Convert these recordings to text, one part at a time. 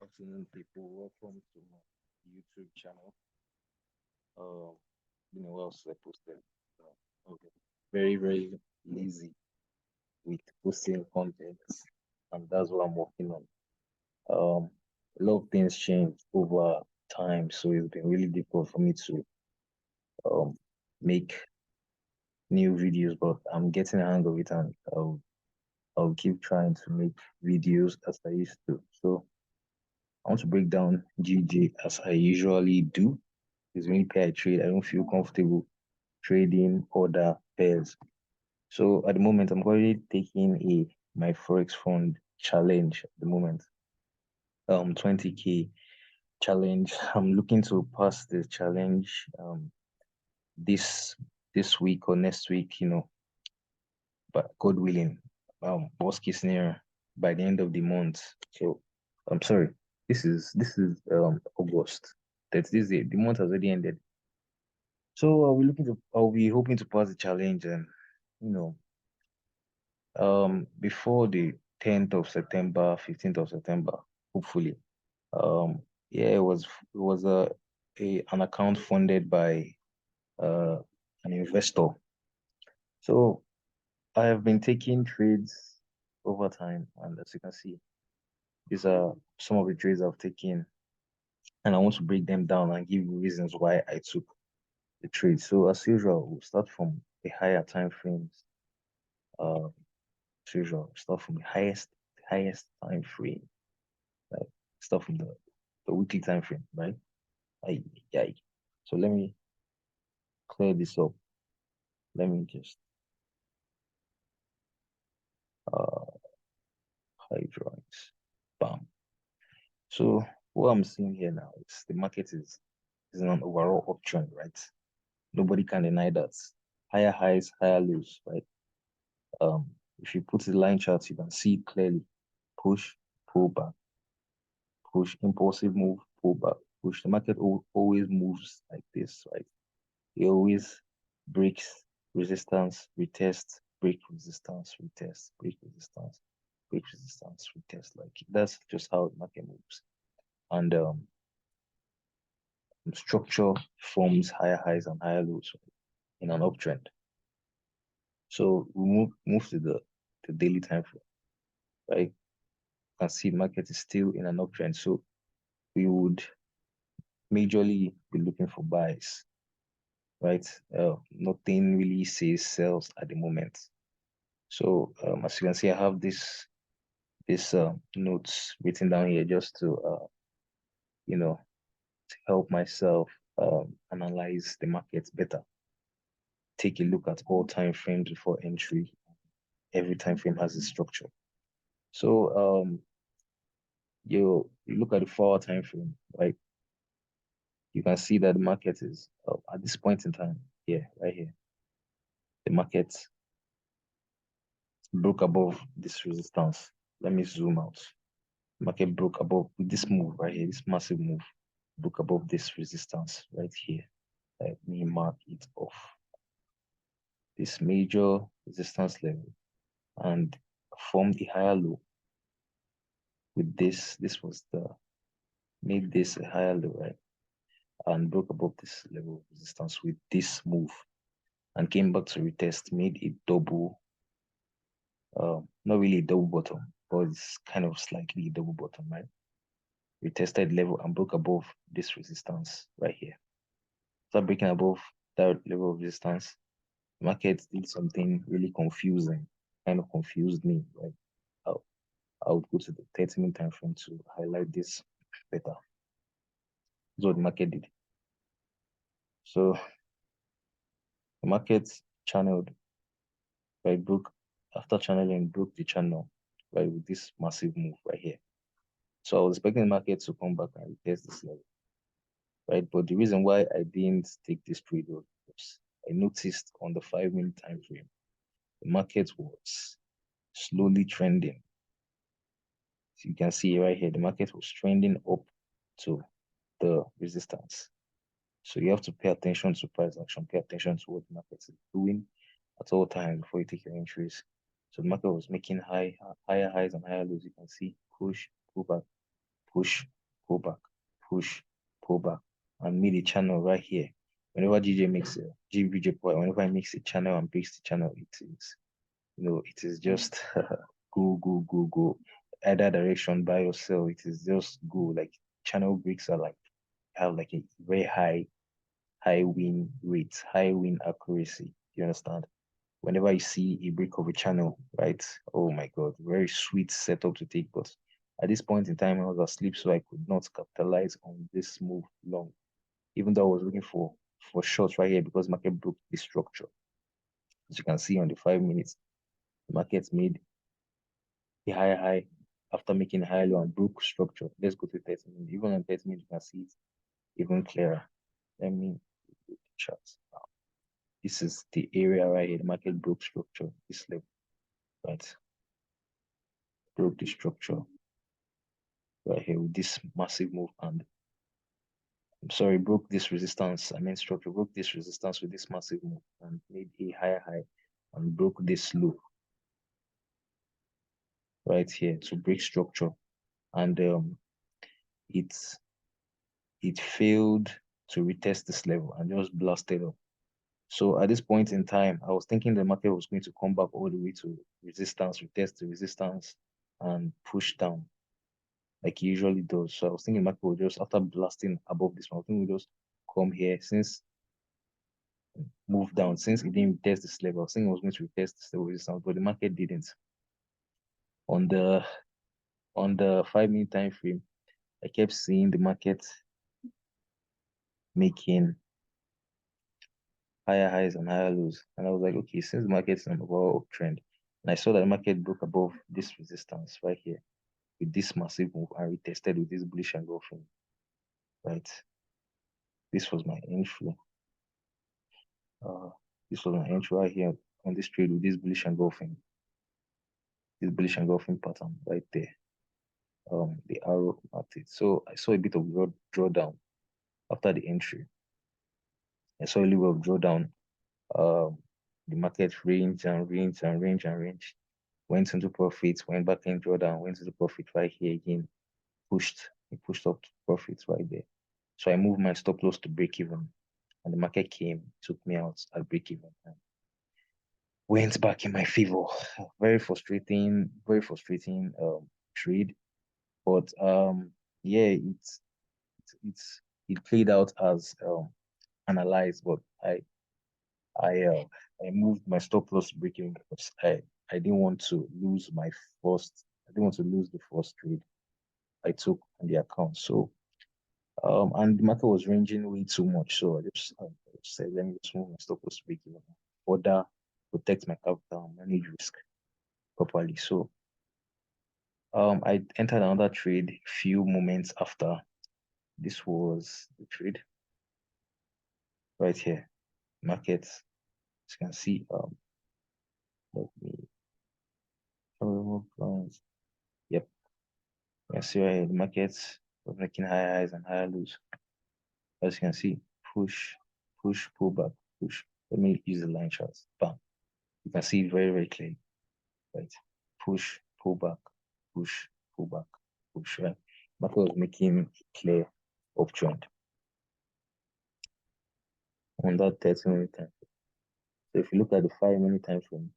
Afternoon, people. Welcome to my YouTube channel. Uh, what else I posted? Okay. Very lazy with posting content, and that's what I'm working on. Um, a lot of things changed over time, so it's been really difficult for me to um make new videos, but I'm getting a hang of it, and I'll keep trying to make videos as I used to. So I want to break down GJ as I usually do. It's the only pair I trade. I don't feel comfortable trading other pairs. So at the moment, I'm currently taking a my Forex fund challenge at the moment. 20K challenge. I'm looking to pass the challenge this this week or next week, but God willing. Worst case scenario by the end of the month. So I'm sorry. This is August. That this the month has already ended. So I'll be hoping to pass the challenge and you know before the 10th of September, 15th of September, hopefully. Um yeah, it was a an account funded by uh an investor. So I have been taking trades over time, and as you can see, these are some of the trades I've taken, and I want to break them down and give you reasons why I took the trade. So as usual, we'll start from the higher time frames. Uh, as usual, start from the highest time frame. Like start from the weekly time frame, right? Aye, aye. So let me clear this up. Let me just uh hide drawings. Bam. So what I'm seeing here now is the market is in an overall uptrend, right? Nobody can deny that. Higher highs, higher lows, right? If you put the line charts, you can see it clearly. Push, pull back, push, impulsive move, pull back, push. The market always moves like this, right? It always breaks resistance, retest, break resistance, retest, break resistance, retest. Like that's just how the market moves. And structure forms higher highs and higher lows in an uptrend. So we move to the daily time frame, right? You can see the market is still in an uptrend. So we would majorly be looking for buys, right? Nothing really says sells at the moment. So as you can see, I have this notes written down here just to you know to help myself analyze the markets better. Take a look at all time frames before entry. Every time frame has a structure. So you look at the 4 hour time frame, right? You can see that the market is at this point in time here, right here. The market broke above this resistance. Let me zoom out. Market broke above with this move right here, this massive move, broke above this resistance right here. Let me mark it off. This major resistance level and formed a higher low with this. This was the made this a higher low, right? And broke above this level of resistance with this move and came back to retest, made a double, not really a double bottom, but it's kind of slightly a double bottom, right? Retested level and broke above this resistance right here. After breaking above that level of resistance, the market did something really confusing, kind of confused me, right? I'll, I'll go to the 30-minute time frame to highlight this better. This is what the market did. So the market channeled, right, broke, after channeling, broke the channel, right, with this massive move right here. So I was expecting the market to come back and retest this level, right? But the reason why I didn't take this trade was I noticed on the 5-minute time frame, the market was slowly trending. So you can see right here, the market was trending up to the resistance. So you have to pay attention to price action, pay attention to what the market is doing at all times before you take your entries. So the market was making higher highs and higher lows. You can see push, pull back, push, pull back, push, pull back, and made a channel right here. Whenever GBJ point, whenever I makes a channel and breaks the channel, it is just go, go, go, go. Either direction by yourself, it is just go. Like channel breaks are like have like a very high win rate, high win accuracy. You understand? Whenever you see a break of a channel, right? Oh my God, very sweet setup to take. But at this point in time, I was asleep, so I could not capitalize on this move long. Even though I was looking for shots right here because market broke the structure. As you can see on the 5 minutes, the market made a higher high after making a higher low and broke structure. Let's go to 30 minutes. Even on 30 minutes, you can see it even clearer. Let me do the charts. This is the area right here. The market broke structure, this level, right? Broke the structure right here with this massive move. And I'm sorry, broke this resistance. I mean structure, broke this resistance with this massive move and made a higher high and broke this low right here to break structure. And it's it failed to retest this level and just blasted up. So at this point in time, I was thinking the market was going to come back all the way to resistance, retest the resistance, and push down like it usually does. So I was thinking market will just, after blasting above this one, I think we'll just come here since move down, since it didn't test this level. I was thinking it was going to retest this level resistance, but the market didn't. On the 5 minute time frame, I kept seeing the market making higher highs and higher lows. And I was like, okay, since the market is on the overall uptrend, and I saw that the market broke above this resistance right here with this massive move and retested with this bullish engulfing, right? This was my entry. Uh, this was my entry right here on this trade with this bullish engulfing pattern right there. The arrow marked it. So I saw a bit of drawdown after the entry. I saw a little bit of drawdown. The market range and range and range and range. Went into profits, went back in drawdown, went into profit right here again, it pushed up to profits right there. So I moved my stop loss to break even, and the market came, took me out at break even, and went back in my favor. Very frustrating trade. But yeah, it's it played out as analyzed, but I uh, I moved my stop loss to break even because I didn't want to lose I didn't want to lose the first trade I took on the account. So and the market was ranging way too much. So I just said, let me just move my stop loss to break even, further protect my capital and manage risk properly. So I entered another trade few moments after. This was the trade right here. Market, as you can see, let me remove lines. Yep, you can see right here, the market was making higher highs and higher lows. As you can see, push, push, pull back, push. Let me use the line charts. Bam. You can see it very, very clearly. Right? Push, pull back, push, pull back, push. Right? Market was making a clear uptrend on that 30-minute time. So if you look at the 5 minute time frame,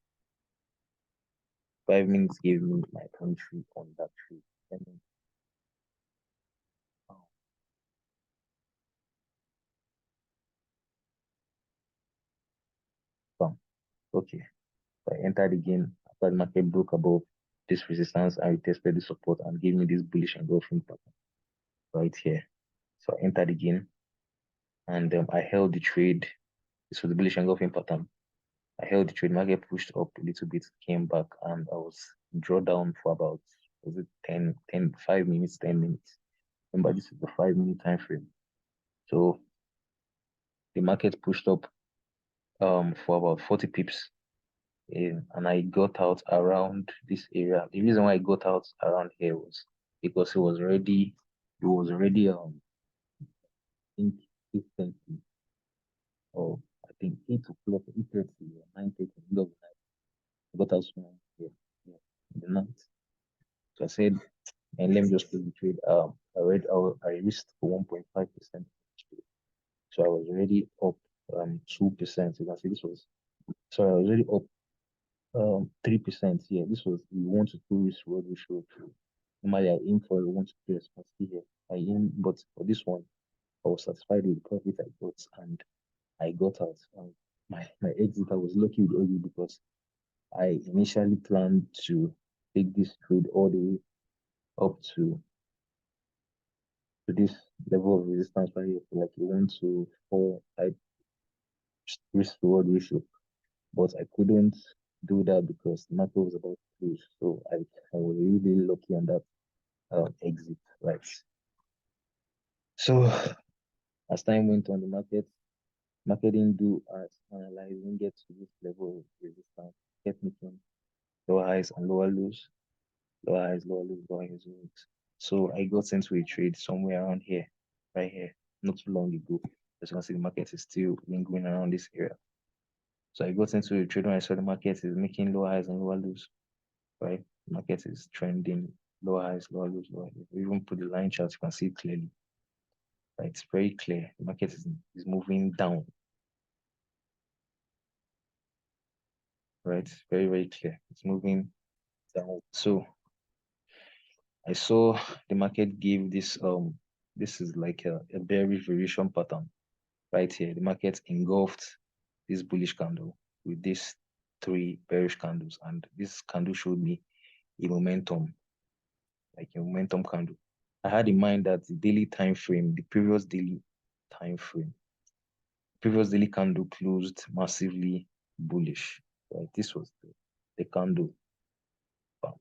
5 minutes gave me my entry on that trade. Let me, oh, bam. Okay. So I entered again after the market broke above this resistance and retested the support and gave me this bullish engulfing pattern right here. So I entered again and I held the trade. This was the bullish engulfing pattern. I held the trade. Market pushed up a little bit, came back, and I was draw down for about, was it 5 minutes, 10 minutes. Remember, this is the 5 minute time frame. So the market pushed up for about 40 pips. And I got out around this area. The reason why I got out around here was because it was already I think 8:30 or I think 8 o'clock, 8:30 or 9:30 in the middle of the night. I got out small here, yeah, in the night. So I said And let me just close the trade. I risked for 1.5%. So I was already up 2%. You can see this was, sorry, I was already up 3%. Yeah, this was the 1 to 2 risk reward ratio trade. Normally I aim for a 1 to 2, as you can see here. I aim, but for this one, I was satisfied with the profit I got, and I got out. My exit, I was lucky with exit because I initially planned to take this trade all the way up to this level of resistance right here, like a 1 to 4 type risk reward ratio. But I couldn't do that because the market was about to close. So I was really lucky on that exit, right? So as time went on, the market didn't do as analyzed, didn't get to this level of resistance, kept making lower highs and lower lows, lower highs, lower lows, lower highs, lower lows. So I got into a trade somewhere around here, right here, not too long ago. As you can see, the market is still lingering around this area. So I got into a trade when I saw the market is making lower highs and lower lows, right? The market is trending lower highs, lower lows, lower lows. Even put the line chart, you can see it clearly, right? It's very clear. The market is moving down, right? Very, very clear. It's moving down. So I saw the market give this is like a bearish variation pattern right here. The market engulfed this bullish candle with these 3 bearish candles, and this candle showed me a momentum, like a momentum candle. I had in mind that the daily time frame, the previous daily time frame, previous daily candle closed massively bullish. Right? This was the candle,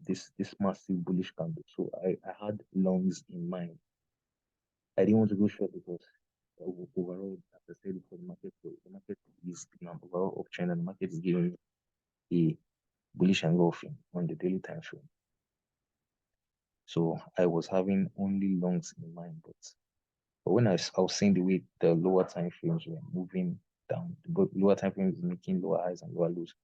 this massive bullish candle. So I had longs in mind. I didn't want to go short because overall, as I said before, the market is in an overall uptrend, and the market is giving a bullish engulfing on the daily time frame. So I was having only longs in mind, but when I was seeing the way the lower time frames were moving down, the lower time frames making lower highs and lower lows,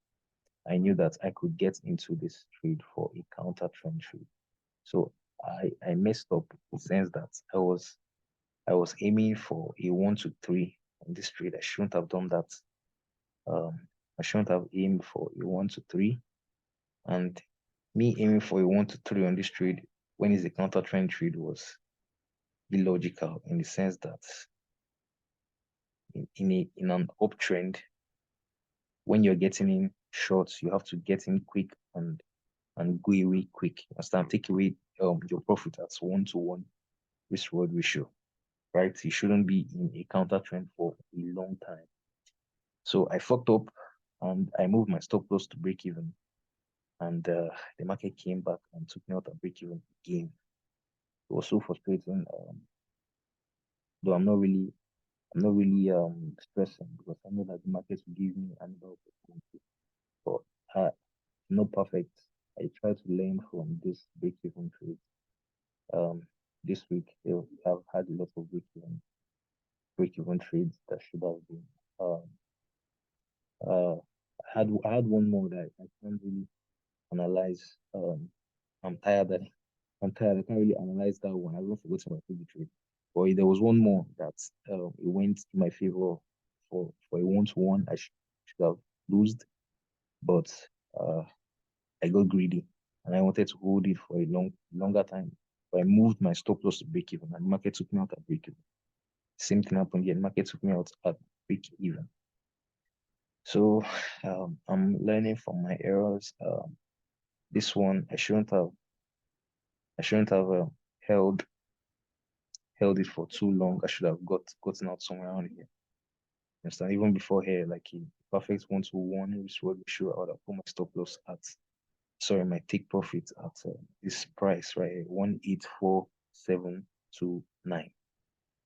I knew that I could get into this trade for a counter trend trade. So I messed up in the sense that I was aiming for a 1 to 3 on this trade. I shouldn't have done that. I shouldn't have aimed for a 1 to 3. And me aiming for a 1 to 3 on this trade when it's a counter trend trade was illogical in the sense that in an uptrend, when you're getting in shorts, you have to get in quick and go away quick. Understand? Take away your profit at 1 to 1 risk reward ratio, right? You shouldn't be in a counter trend for a long time. So I fucked up and I moved my stop loss to break even. And the market came back and took me out at break even again. It was so frustrating. Though I'm not really stressing because I know that the market will give me another opportunity. But I'm not perfect. I try to learn from this break even trade. Um, this week I've had a lot of break even trades that should have been. Um, uh, I had one more that I can't really analyze. I'm tired that I'm tired. I can't really analyze that one. I don't forget my favorite trade. But there was one more that it went in my favor for a 1 to 1. Should have lost, but uh, I got greedy and I wanted to hold it for a longer time. But I moved my stop loss to break even, and the market took me out at break even. Same thing happened here. The market took me out at break even. So I'm learning from my errors. This one I shouldn't have held held it for too long. I should have gotten out somewhere around here. Understand? Even before here, like a perfect 1 to 1 risk reward ratio, I would have put my stop loss at, sorry, my take profit at this price right here, 184,729.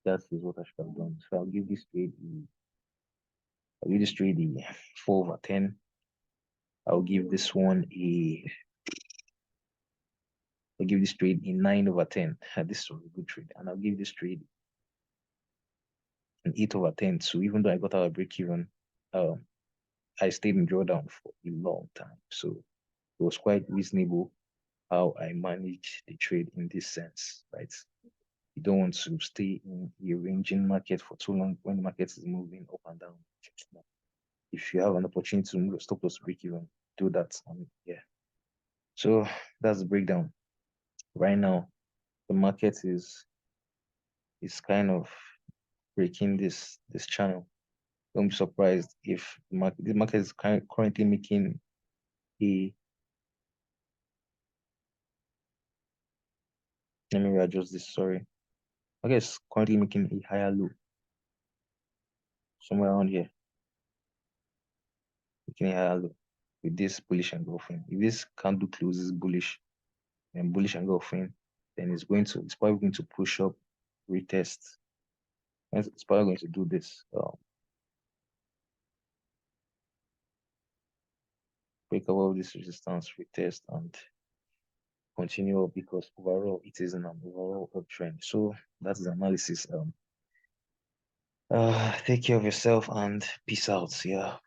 That is what I should have done. So I'll give this trade a 4/10. I'll give this one I'll give this trade a 9/10. This was a good trade. And I'll give this trade an 8/10. So even though I got out of break even, I stayed in drawdown for a long time. So it was quite reasonable. how I manage the trade in this sense, right? You don't want to stay in a ranging market for too long when the market is moving up and down. If you have an opportunity to move stop loss break even, do that. Yeah. So that's the breakdown. Right now, the market is kind of breaking this channel. Don't be surprised if the market is currently making a, let me readjust this, sorry. Market is currently making a higher low somewhere around here, making a higher low with this bullish engulfing. If this candle closes bullish and bullish engulfing, then it's probably going to push up, retest. And it's probably going to do this. Break above this resistance, retest, and continue up, because overall it is an overall uptrend. So that's the analysis. Take care of yourself and peace out. Yeah.